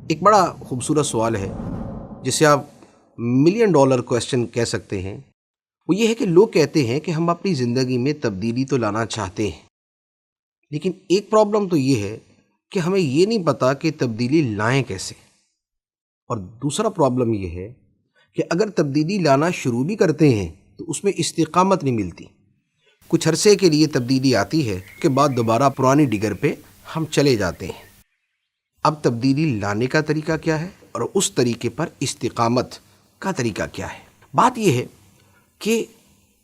ایک بڑا خوبصورت سوال ہے جسے آپ ملین ڈالر کویسچن کہہ سکتے ہیں۔ وہ یہ ہے کہ لوگ کہتے ہیں کہ ہم اپنی زندگی میں تبدیلی تو لانا چاہتے ہیں، لیکن ایک پرابلم تو یہ ہے کہ ہمیں یہ نہیں پتا کہ تبدیلی لائیں کیسے۔ اور دوسرا پرابلم یہ ہے کہ اگر تبدیلی لانا شروع بھی کرتے ہیں تو اس میں استقامت نہیں ملتی۔ کچھ عرصے کے لیے تبدیلی آتی ہے کہ بعد دوبارہ پرانی ڈگر پہ ہم چلے جاتے ہیں۔ اب تبدیلی لانے کا طریقہ کیا ہے اور اس طریقے پر استقامت کا طریقہ کیا ہے؟ بات یہ ہے کہ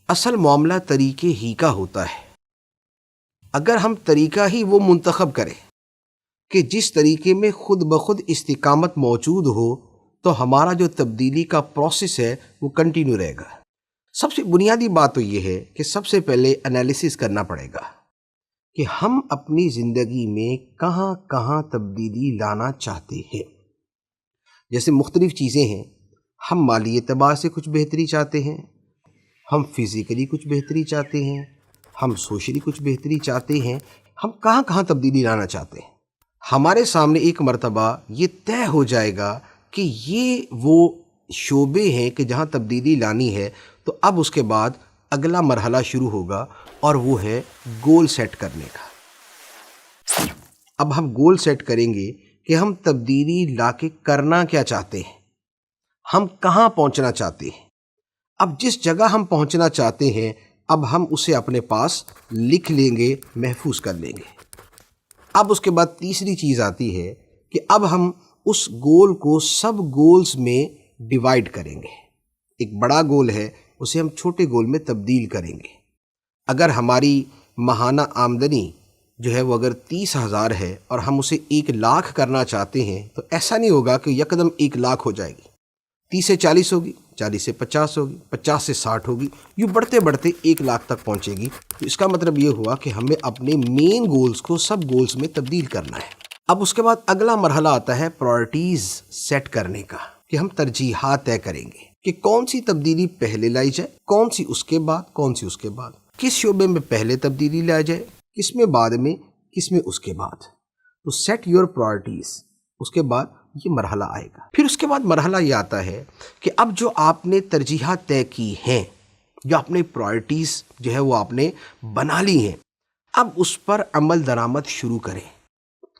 اصل معاملہ طریقے ہی کا ہوتا ہے۔ اگر ہم طریقہ ہی وہ منتخب کریں کہ جس طریقے میں خود بخود استقامت موجود ہو تو ہمارا جو تبدیلی کا پروسیس ہے وہ کنٹینیو رہے گا۔ سب سے بنیادی بات تو یہ ہے کہ سب سے پہلے انالیسس کرنا پڑے گا کہ ہم اپنی زندگی میں کہاں کہاں تبدیلی لانا چاہتے ہیں۔ جیسے مختلف چیزیں ہیں، ہم مالی اعتبار سے کچھ بہتری چاہتے ہیں، ہم فزیکلی کچھ بہتری چاہتے ہیں، ہم سوشلی کچھ بہتری چاہتے ہیں۔ ہم کہاں کہاں تبدیلی لانا چاہتے ہیں، ہمارے سامنے ایک مرتبہ یہ طے ہو جائے گا کہ یہ وہ شعبے ہیں کہ جہاں تبدیلی لانی ہے، تو اب اس کے بعد اگلا مرحلہ شروع ہوگا اور وہ ہے گول سیٹ کرنے کا۔ اب ہم گول سیٹ کریں گے کہ ہم تبدیلی لا کے کرنا کیا چاہتے ہیں، ہم کہاں پہنچنا چاہتے ہیں۔ اب جس جگہ ہم پہنچنا چاہتے ہیں اب ہم اسے اپنے پاس لکھ لیں گے، محفوظ کر لیں گے۔ اب اس کے بعد تیسری چیز آتی ہے کہ اب ہم اس گول کو سب گولز میں ڈیوائیڈ کریں گے۔ ایک بڑا گول ہے، اسے ہم چھوٹے گول میں تبدیل کریں گے۔ اگر ہماری ماہانہ آمدنی جو ہے وہ اگر 30,000 ہے اور ہم اسے 1,00,000 کرنا چاہتے ہیں تو ایسا نہیں ہوگا کہ یکدم 1,00,000 ہو جائے گی۔ 30 سے 40 ہوگی، 40 سے 50 ہوگی، 50 سے 60 ہوگی، یوں بڑھتے بڑھتے 1,00,000 تک پہنچے گی۔ تو اس کا مطلب یہ ہوا کہ ہمیں اپنے مین گولز کو سب گولز میں تبدیل کرنا ہے۔ اب اس کے بعد اگلا مرحلہ آتا ہے پرائورٹیز سیٹ کرنے کا، کہ ہم ترجیحات طے کریں گے کہ کون سی تبدیلی پہلے لائی جائے، کون سی اس کے بعد، کون سی اس کے بعد، کس شعبے میں پہلے تبدیلی لائی جائے، کس میں بعد میں، کس میں اس کے بعد۔ تو سیٹ یور پرائورٹیز، اس کے بعد یہ مرحلہ آئے گا۔ پھر اس کے بعد مرحلہ یہ آتا ہے کہ اب جو آپ نے ترجیحات طے کی ہیں، جو آپ نے پرائورٹیز جو ہے وہ آپ نے بنا لی ہیں، اب اس پر عمل درآمد شروع کریں،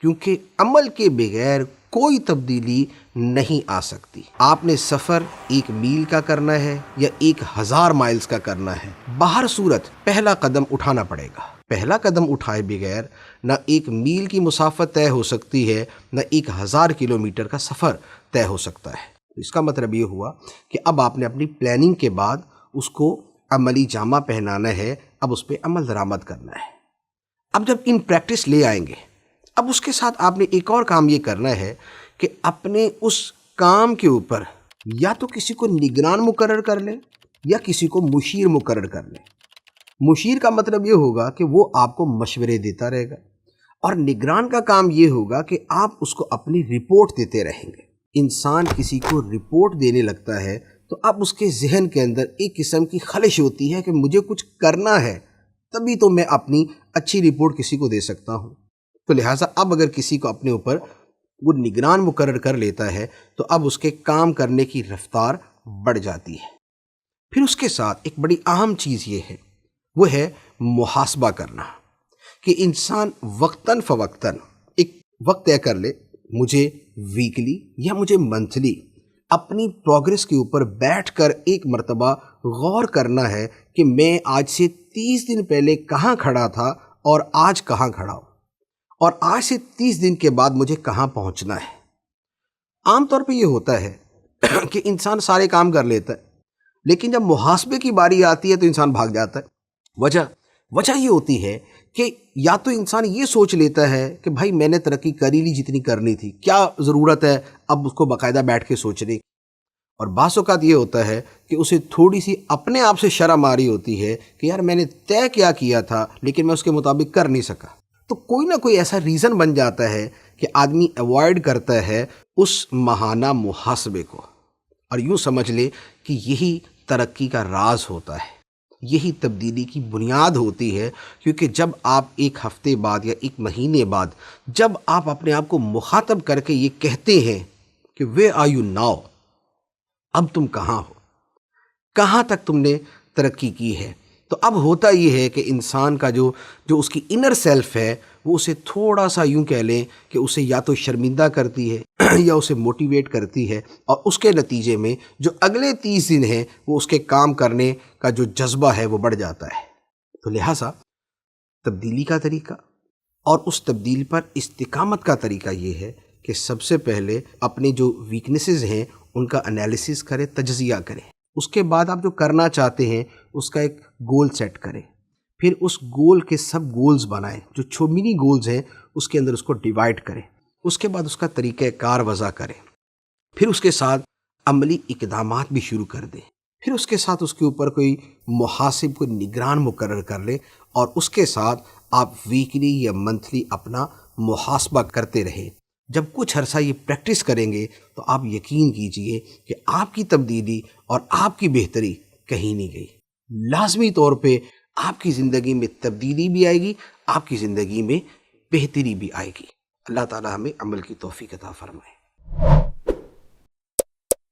کیونکہ عمل کے بغیر کوئی تبدیلی نہیں آ سکتی۔ آپ نے سفر 1 میل کا کرنا ہے یا 1,000 مائلز کا کرنا ہے، بہر صورت پہلا قدم اٹھانا پڑے گا۔ پہلا قدم اٹھائے بغیر نہ 1 میل کی مسافت طے ہو سکتی ہے، نہ 1,000 کلومیٹر کا سفر طے ہو سکتا ہے۔ تو اس کا مطلب یہ ہوا کہ اب آپ نے اپنی پلاننگ کے بعد اس کو عملی جامہ پہنانا ہے، اب اس پہ عمل درآمد کرنا ہے۔ اب جب ان پریکٹس لے آئیں گے، اب اس کے ساتھ آپ نے ایک اور کام یہ کرنا ہے کہ اپنے اس کام کے اوپر یا تو کسی کو نگران مقرر کر لیں یا کسی کو مشیر مقرر کر لیں۔ مشیر کا مطلب یہ ہوگا کہ وہ آپ کو مشورے دیتا رہے گا، اور نگران کا کام یہ ہوگا کہ آپ اس کو اپنی رپورٹ دیتے رہیں گے۔ انسان کسی کو رپورٹ دینے لگتا ہے تو اب اس کے ذہن کے اندر ایک قسم کی خلش ہوتی ہے کہ مجھے کچھ کرنا ہے، تبھی تو میں اپنی اچھی رپورٹ کسی کو دے سکتا ہوں۔ تو لہٰذا اب اگر کسی کو اپنے اوپر وہ نگران مقرر کر لیتا ہے تو اب اس کے کام کرنے کی رفتار بڑھ جاتی ہے۔ پھر اس کے ساتھ ایک بڑی اہم چیز یہ ہے، وہ ہے محاسبہ کرنا، کہ انسان وقتاً فوقتاً ایک وقت طے کر لے، مجھے ویکلی یا مجھے منتھلی اپنی پروگریس کے اوپر بیٹھ کر ایک مرتبہ غور کرنا ہے کہ میں آج سے 30 دن پہلے کہاں کھڑا تھا اور آج کہاں کھڑا ہوں، اور آج سے 30 دن کے بعد مجھے کہاں پہنچنا ہے۔ عام طور پہ یہ ہوتا ہے کہ انسان سارے کام کر لیتا ہے، لیکن جب محاسبے کی باری آتی ہے تو انسان بھاگ جاتا ہے۔ وجہ یہ ہوتی ہے کہ یا تو انسان یہ سوچ لیتا ہے کہ بھائی میں نے ترقی کری لی جتنی کرنی تھی، کیا ضرورت ہے اب اس کو باقاعدہ بیٹھ کے سوچنے، اور بعض اوقات یہ ہوتا ہے کہ اسے تھوڑی سی اپنے آپ سے شرم آ رہی ہوتی ہے کہ یار میں نے طے کیا تھا لیکن میں اس کے مطابق کر نہیں سکا۔ تو کوئی نہ کوئی ایسا ریزن بن جاتا ہے کہ آدمی ایوائڈ کرتا ہے اس ماہانہ محاسبے کو، اور یوں سمجھ لے کہ یہی ترقی کا راز ہوتا ہے، یہی تبدیلی کی بنیاد ہوتی ہے۔ کیونکہ جب آپ 1 ہفتے بعد یا 1 مہینے بعد جب آپ اپنے آپ کو مخاطب کر کے یہ کہتے ہیں کہ where are you now، اب تم کہاں ہو، کہاں تک تم نے ترقی کی ہے۔ تو اب ہوتا یہ ہے کہ انسان کا جو اس کی انر سیلف ہے وہ اسے تھوڑا سا یوں کہہ لیں کہ اسے یا تو شرمندہ کرتی ہے یا اسے موٹیویٹ کرتی ہے، اور اس کے نتیجے میں جو اگلے 30 دن ہیں وہ اس کے کام کرنے کا جو جذبہ ہے وہ بڑھ جاتا ہے۔ تو لہٰذا تبدیلی کا طریقہ اور اس تبدیل پر استقامت کا طریقہ یہ ہے کہ سب سے پہلے اپنے جو ویکنیسز ہیں ان کا انالیسس کریں، تجزیہ کریں۔ اس کے بعد آپ جو کرنا چاہتے ہیں اس کا ایک گول سیٹ کریں، پھر اس گول کے سب گولز بنائیں، جو منی گولز ہیں اس کے اندر اس کو ڈیوائیڈ کریں، اس کے بعد اس کا طریقہ کار وضع کریں، پھر اس کے ساتھ عملی اقدامات بھی شروع کر دیں، پھر اس کے ساتھ اس کے اوپر کوئی محاسب، کوئی نگران مقرر کر لیں، اور اس کے ساتھ آپ ویکلی یا منتھلی اپنا محاسبہ کرتے رہیں۔ جب کچھ عرصہ یہ پریکٹس کریں گے تو آپ یقین کیجئے کہ آپ کی تبدیلی اور آپ کی بہتری کہیں نہیں گئی، لازمی طور پہ آپ کی زندگی میں تبدیلی بھی آئے گی، آپ کی زندگی میں بہتری بھی آئے گی۔ اللہ تعالی ہمیں عمل کی توفیق عطا فرمائے۔